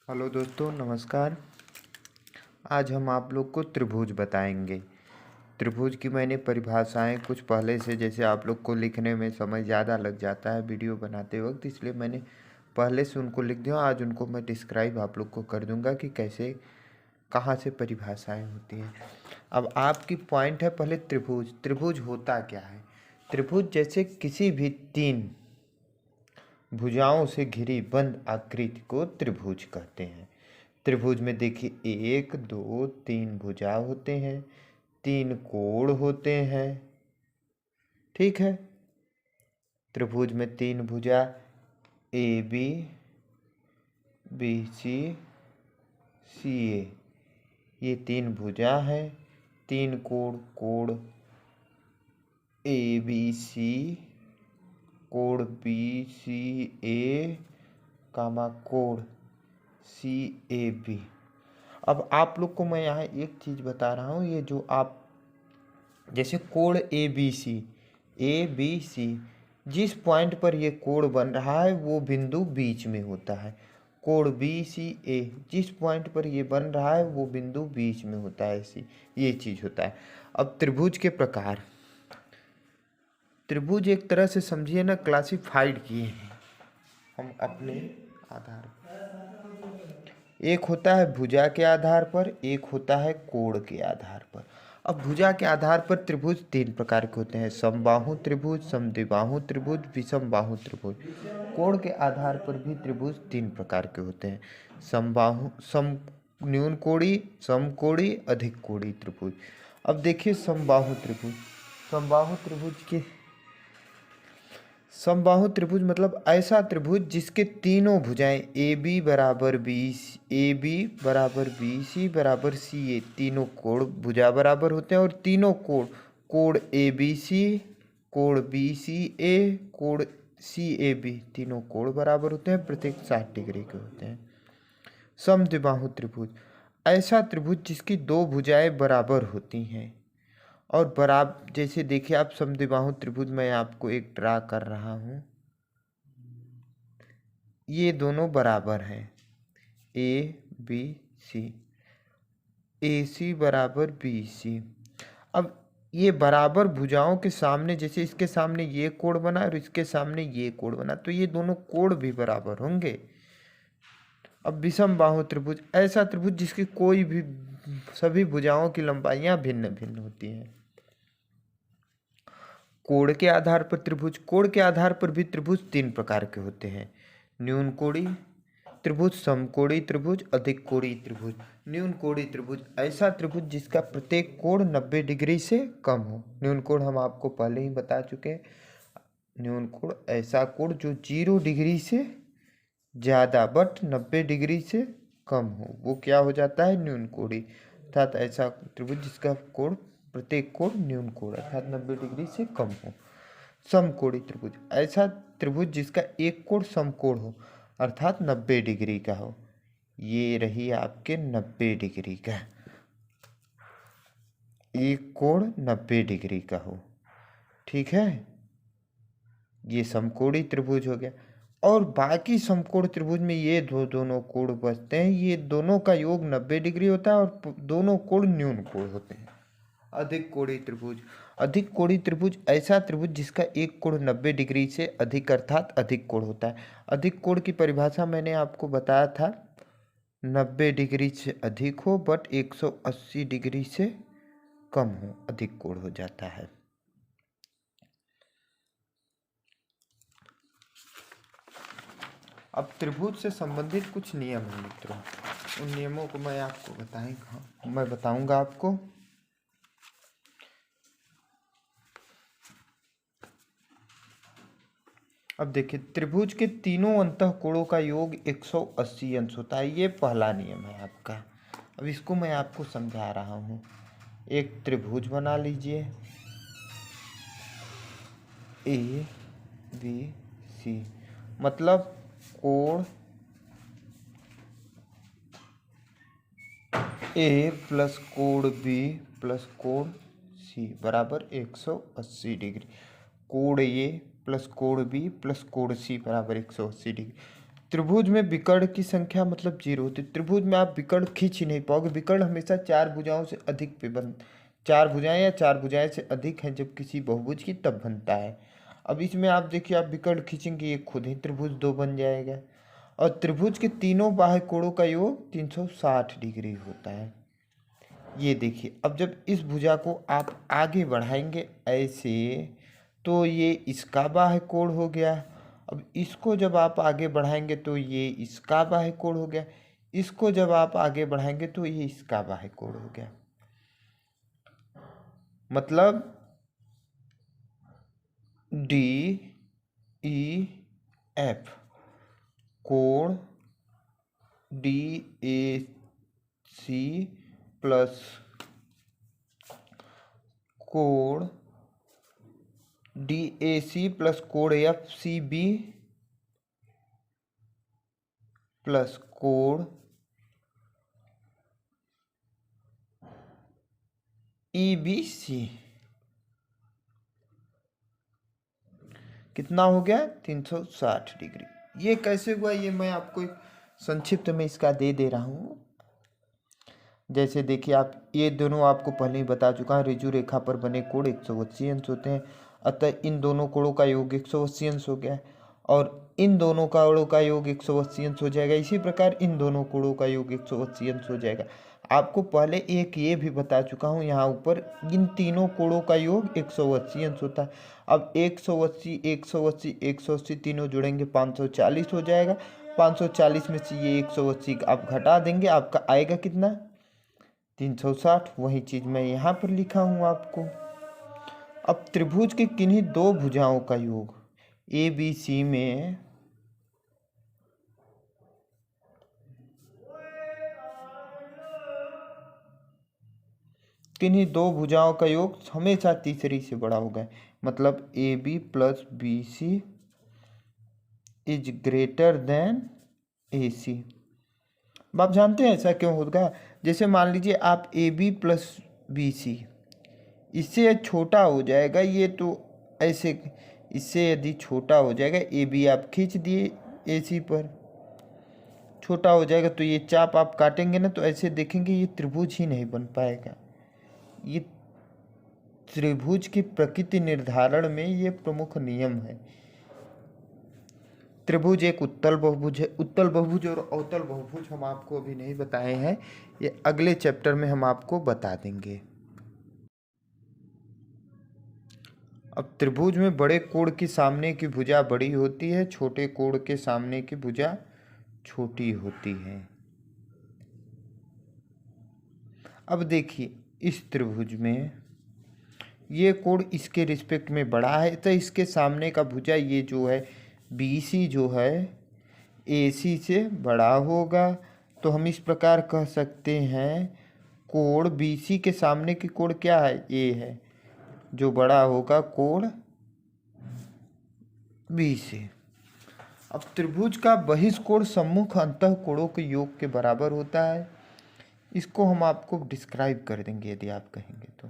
Hello दोस्तों, नमस्कार। आज हम आप लोग को त्रिभुज बताएंगे। त्रिभुज की मैंने परिभाषाएं कुछ पहले से, जैसे आप लोग को लिखने में समय ज़्यादा लग जाता है वीडियो बनाते वक्त, इसलिए मैंने पहले से उनको लिख दिया। आज उनको मैं डिस्क्राइब आप लोग को कर दूंगा कि कैसे कहाँ से परिभाषाएं होती हैं। अब आपकी पॉइंट है पहले त्रिभुज। त्रिभुज होता क्या है? त्रिभुज जैसे किसी भी तीन भुजाओं से घिरी बंद आकृति को त्रिभुज कहते हैं। त्रिभुज में देखिए 1, 2, 3 भुजा होते हैं, 3 कोण होते हैं। ठीक है, त्रिभुज में 3 भुजा ए बी, बी सी, सी ए, ये 3 भुजा हैं। 3 कोण, कोण ए बी सी, कोण बी सी ए, कामा कोण सी ए बी। अब आप लोग को मैं यहाँ एक चीज़ बता रहा हूँ, ये जो आप जैसे कोण ए बी सी, जिस पॉइंट पर ये कोण बन रहा है वो बिंदु बीच में होता है। कोण बी सी ए, जिस पॉइंट पर ये बन रहा है वो बिंदु बीच में होता है, ऐसी ये चीज़ होता है। अब त्रिभुज के प्रकार, त्रिभुज एक तरह से समझिए ना क्लासिफाइड किए हैं हम अपने आधार पर। एक होता है भुजा के आधार पर, एक होता है कोण के आधार पर। अब भुजा के आधार पर त्रिभुज 3 प्रकार के होते हैं: समबाहु त्रिभुज, समद्विबाहु त्रिभुज, विषमबाहु त्रिभुज। कोण के आधार पर भी त्रिभुज 3 प्रकार के होते हैं: समबाहु, सम न्यूनकोणीय, समकोणीय, अधिक कोणीय त्रिभुज। अब देखिए समबाहु त्रिभुज। समबाहु त्रिभुज के समबाहु त्रिभुज मतलब ऐसा त्रिभुज जिसके तीनों भुजाएं ए बी बराबर बी सी बराबर सी ए, तीनों कोण भुजा बराबर होते हैं, और तीनों कोण, कोण ए बी सी, कोण बी सी ए, कोण सी ए बी, तीनों कोण बराबर होते हैं, प्रत्येक 60 डिग्री के होते हैं। समद्विबाहु त्रिभुज ऐसा त्रिभुज जिसकी दो भुजाएं बराबर होती हैं और बराबर, जैसे देखिए आप समद्विबाहु त्रिभुज मैं आपको एक ड्रा कर रहा हूँ, ये दोनों बराबर हैं, ए बी सी, ए सी बराबर बी सी। अब ये बराबर भुजाओं के सामने, जैसे इसके सामने ये कोण बना और इसके सामने ये कोण बना, तो ये दोनों कोण भी बराबर होंगे। अब विषम बाहु त्रिभुज ऐसा त्रिभुज जिसकी कोई भी सभी भुजाओं की लंबाइयां भिन्न भिन्न होती हैं। कोण के आधार पर त्रिभुज, कोण के आधार पर भी त्रिभुज 3 प्रकार के होते हैं: न्यून कोणीय त्रिभुज, समकोणीय त्रिभुज, अधिक कोणीय त्रिभुज। न्यून कोणीय त्रिभुज ऐसा त्रिभुज जिसका प्रत्येक कोण 90 डिग्री से कम हो। न्यून कोण हम आपको पहले ही बता चुके हैं। न्यून कोण ऐसा कोण जो 0 डिग्री से ज़्यादा बट 90 डिग्री से कम हो, वो क्या हो जाता है? न्यून कोणीय। अर्थात ऐसा त्रिभुज जिसका कोण प्रत्येक कोण न्यून कोण अर्थात 90 डिग्री से कम हो। समकोणीय त्रिभुज ऐसा त्रिभुज जिसका एक कोण समकोण हो अर्थात 90 डिग्री का हो। ये रही आपके 90 डिग्री का, एक कोण 90 डिग्री का हो। ठीक है, ये समकोणीय त्रिभुज हो गया। और बाकी समकोण त्रिभुज में ये दोनों कोण बचते हैं, ये दोनों का योग 90 डिग्री होता है और दोनों कोण न्यून कोण होते हैं। अधिक कोणीय त्रिभुज, अधिक कोणीय त्रिभुज ऐसा त्रिभुज जिसका एक कोण 90 डिग्री से अधिक अर्थात अधिक कोण होता है। अधिक कोण की परिभाषा मैंने आपको बताया था, 90 डिग्री से अधिक हो बट 180 डिग्री से कम हो, अधिक कोण हो जाता है। अब त्रिभुज से संबंधित कुछ नियम हैं मित्रों, उन नियमों को मैं बताऊंगा आपको। अब देखिए त्रिभुज के तीनों अंतःकोणों का योग 180 अंश होता है, ये पहला नियम है आपका। अब इसको मैं आपको समझा रहा हूँ। एक त्रिभुज बना लीजिए ए बी सी, मतलब कोण ए प्लस कोण बी प्लस कोण सी बराबर 180 डिग्री। कोण ए प्लस कोण बी प्लस कोण सी बराबर 180 डिग्री। त्रिभुज में विकर्ण की संख्या मतलब 0 होती है। त्रिभुज में आप विकर्ण खींच ही नहीं पाओगे। विकर्ण हमेशा 4 भुजाओं से अधिक पे बन 4 भुजाएं या 4 भुजाएं से अधिक हैं जब किसी बहुभुज की तब बनता है। अब इसमें आप देखिए, आप विकर्ण खींचेंगे ये खुद ही त्रिभुज 2 बन जाएगा। और त्रिभुज के तीनों बाह्य कोणों का योग 360 डिग्री होता है। ये देखिए, अब जब इस भुजा को आप आगे बढ़ाएंगे ऐसे, तो ये इसका बाह्य कोण हो गया। अब इसको जब आप आगे बढ़ाएंगे तो ये इसका बाह्य कोण हो गया। इसको जब आप आगे बढ़ाएंगे तो ये इसका बाह्य कोण हो गया। मतलब डी ई एफ कोण डी ए सी प्लस कोण डी ए सी प्लस कोण एफ सी बी प्लस कोण ई बी सी कितना हो गया? 360 डिग्री। ये कैसे हुआ ये मैं आपको संक्षिप्त में इसका दे रहा हूँ। जैसे देखिए, आप ये दोनों आपको पहले ही बता चुका हूँ, ऋजु रेखा पर बने कोण 180 अंश होते हैं। अतः इन दोनों कोणों का योग 180 अंश हो गया और इन दोनों कोणों का योग 180 अंश हो जाएगा। इसी प्रकार इन दोनों कोणों का योग 180 अंश हो जाएगा। आपको पहले एक ये भी बता चुका हूँ, यहाँ ऊपर इन तीनों कोणों का योग 180 अंश होता है। अब 180 180 180 तीनों जुड़ेंगे 540 हो जाएगा। 540 में से ये 180 आप घटा देंगे, आपका आएगा कितना? 360। वही चीज़ मैं यहाँ पर लिखा हूँ आपको। अब त्रिभुज के किन्हीं दो भुजाओं का योग ए बी सी में किन्हीं दो भुजाओं का योग हमेशा तीसरी से बड़ा होगा। मतलब A B plus B C is greater than A C. अब आप जानते हैं ऐसा क्यों होगा? जैसे मान लीजिए आप A B plus B C, इससे छोटा हो जाएगा ये, तो ऐसे इससे यदि छोटा हो जाएगा, ए बी आप खींच दिए ए सी पर, छोटा हो जाएगा तो ये चाप आप काटेंगे ना, तो ऐसे देखेंगे ये त्रिभुज ही नहीं बन पाएगा। ये त्रिभुज की प्रकृति निर्धारण में ये प्रमुख नियम है। त्रिभुज एक उत्तल बहुभुज है। उत्तल बहुभुज और अवतल बहुभुज हम आपको अभी नहीं बताए हैं, ये अगले चैप्टर में हम आपको बता देंगे। अब त्रिभुज में बड़े कोण की सामने की भुजा बड़ी होती है, छोटे कोण के सामने की भुजा छोटी होती है। अब देखिए, इस त्रिभुज में ये कोण इसके रिस्पेक्ट में बड़ा है, तो इसके सामने का भुजा ये जो है बी सी जो है ए सी से बड़ा होगा। तो हम इस प्रकार कह सकते हैं कोण बी सी के सामने की कोण क्या है? ए है, जो बड़ा होगा कोण बी से। अब त्रिभुज का बहिष्कोण सम्मुख अंतः कोणों के योग के बराबर होता है। इसको हम आपको डिस्क्राइब कर देंगे यदि आप कहेंगे तो।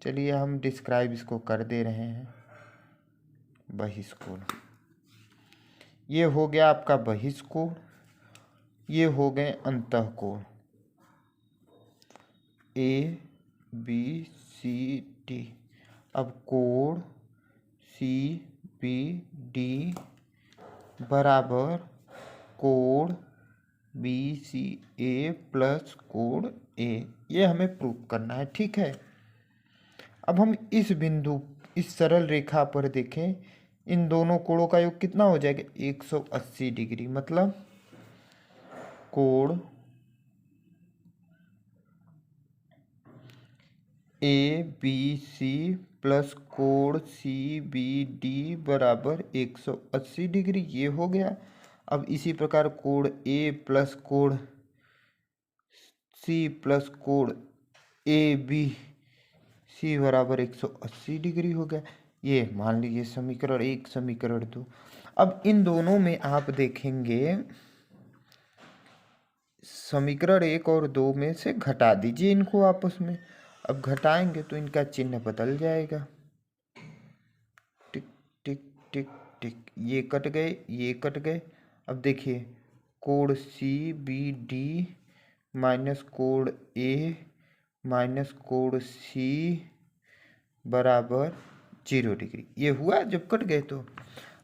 चलिए हम डिस्क्राइब इसको कर दे रहे हैं। बहिष्कोण, ये हो गया आपका बहिष्कोण, ये हो गए अंतःकोण ए बी सी डी। अब कोण सी बी डी बराबर कोण बी सी ए प्लस कोण ए, ये हमें प्रूव करना है। ठीक है, अब हम इस बिंदु, इस सरल रेखा पर देखें, इन दोनों कोणों का योग कितना हो जाएगा? 180 डिग्री। मतलब कोण ए बी सी प्लस कोण सी बी डी बराबर 180 डिग्री, ये हो गया। अब इसी प्रकार कोण ए प्लस कोण सी प्लस कोण ए बी सी बराबर 180 डिग्री हो गया। ये मान लीजिए समीकरण 1, समीकरण 2। अब इन दोनों में आप देखेंगे, समीकरण 1 और 2 में से घटा दीजिए इनको आपस में। अब घटाएंगे तो इनका चिन्ह बदल जाएगा। टिक टिक टिक टिक, ये कट गए, ये कट गए। अब देखिए कोण सी बी डी माइनस कोण ए माइनस कोण सी बराबर 0 डिग्री, ये हुआ जब कट गए तो।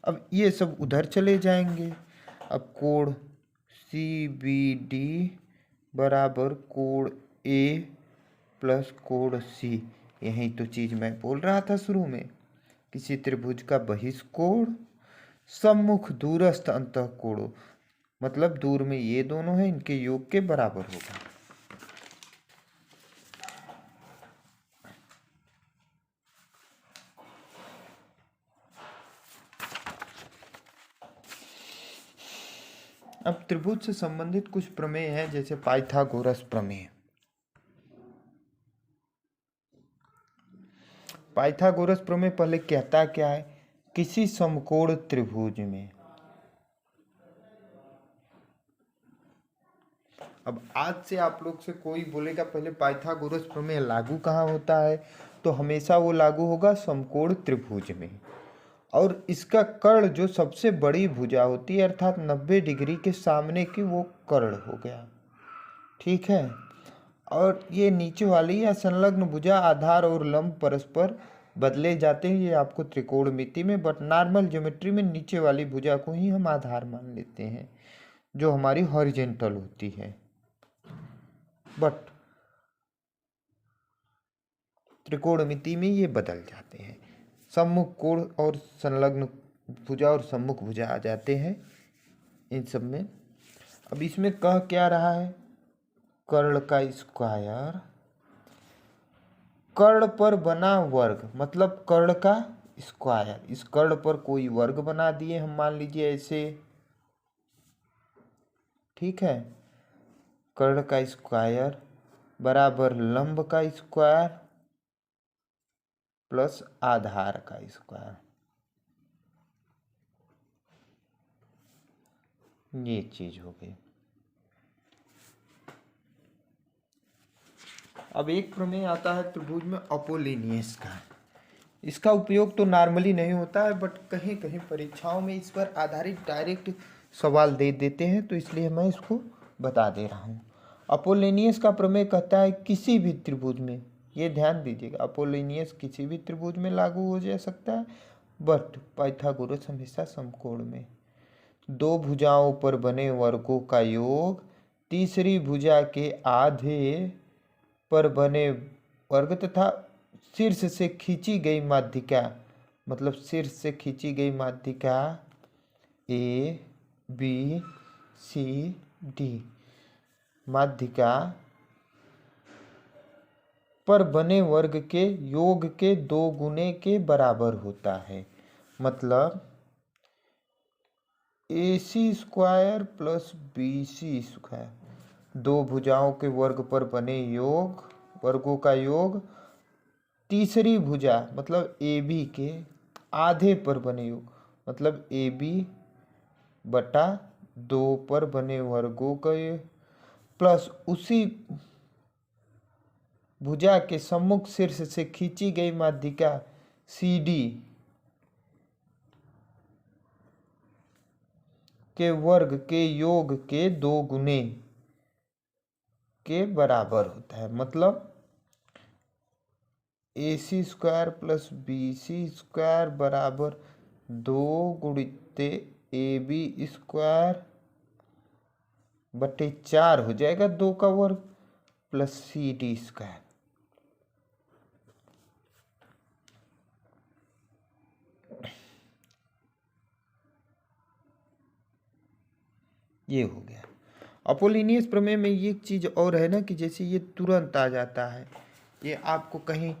अब ये सब उधर चले जाएंगे। अब कोण सी बी डी बराबर कोण ए प्लस कोण सी, यही तो चीज़ मैं बोल रहा था शुरू में। किसी त्रिभुज का बहिष्कोण सम्मुख दूरस्थ अंतःकोण, मतलब दूर में ये दोनों हैं, इनके योग के बराबर होगा। अब त्रिभुज से संबंधित कुछ प्रमेय हैं, जैसे पाइथागोरस प्रमेय। पाइथागोरस प्रमेय पहले कहता क्या है, किसी समकोण त्रिभुज में। अब आज से आप लोग से कोई बोलेगा पहले पाइथागोरस प्रमेय लागू कहाँ होता है, तो हमेशा वो लागू होगा समकोण त्रिभुज में। और इसका कर्ण जो सबसे बड़ी भुजा होती है, अर्थात 90 डिग्री के सामने की, वो कर्ण हो गया। ठीक है। और ये नीचे वाली या संलग्न भुजा आधार और लंब परस्पर बदले जाते हैं, ये आपको त्रिकोणमिति में, बट नॉर्मल ज्योमेट्री में नीचे वाली भुजा को ही हम आधार मान लेते हैं, जो हमारी हॉरिजेंटल होती है। बट त्रिकोणमिति में ये बदल जाते हैं, सम्मुख कोण और संलग्न भुजा और सम्मुख भुजा आ जाते हैं इन सब में। अब इसमें कह क्या रहा है, कर्ण का स्क्वायर, कर्ण पर बना वर्ग, मतलब कर्ण का स्क्वायर। इस कर्ण पर कोई वर्ग बना दिए हम, मान लीजिए ऐसे। ठीक है। कर्ण का स्क्वायर बराबर लंब का स्क्वायर प्लस आधार का स्क्वायर, ये चीज हो गई। अब एक प्रमेय आता है त्रिभुज में अपोलिनियस का। इसका उपयोग तो नॉर्मली नहीं होता है, बट कहीं कहीं परीक्षाओं में इस पर आधारित डायरेक्ट सवाल दे देते हैं, तो इसलिए मैं इसको बता दे रहा हूँ। अपोलिनियस का प्रमेय कहता है किसी भी त्रिभुज में, ये ध्यान दीजिएगा, अपोलिनियस किसी भी त्रिभुज में लागू हो जा सकता है, बट पाइथागोरस हमेशा समकोण में। दो भुजाओं पर बने वर्गों का योग तीसरी भुजा के आधे पर बने वर्ग तथा शीर्ष से खींची गई माध्यिका, मतलब शीर्ष से खींची गई माध्यिका ए बी सी डी, माध्यिका पर बने वर्ग के योग के 2 गुने के बराबर होता है। मतलब AC square plus BC square, दो भुजाओं के वर्ग पर बने योग, वर्गों का योग तीसरी भुजा मतलब AB के आधे पर बने योग, मतलब AB बटा 2 पर बने वर्गों का प्लस उसी भुजा के सम्मुख शीर्ष से खींची गई माध्यिका CD के वर्ग के योग के 2 गुने के बराबर होता है। मतलब AC square plus BC square बराबर 2 गुणित AB स्क्वायर बटे 4 हो जाएगा, 2 का वर्ग प्लस CD स्क्वायर। ये हो गया। अपोलिनियस प्रमेय में ये चीज़ और है ना, कि जैसे ये तुरंत आ जाता है, ये आपको कहीं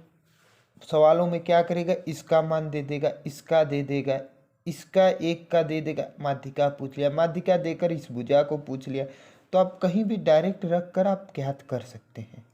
सवालों में क्या करेगा, इसका मान दे देगा, इसका दे देगा, इसका एक का दे देगा, माध्यिका पूछ लिया, माध्यिका देकर इस भुजा को पूछ लिया, तो आप कहीं भी डायरेक्ट रख कर आप ज्ञात कर सकते हैं।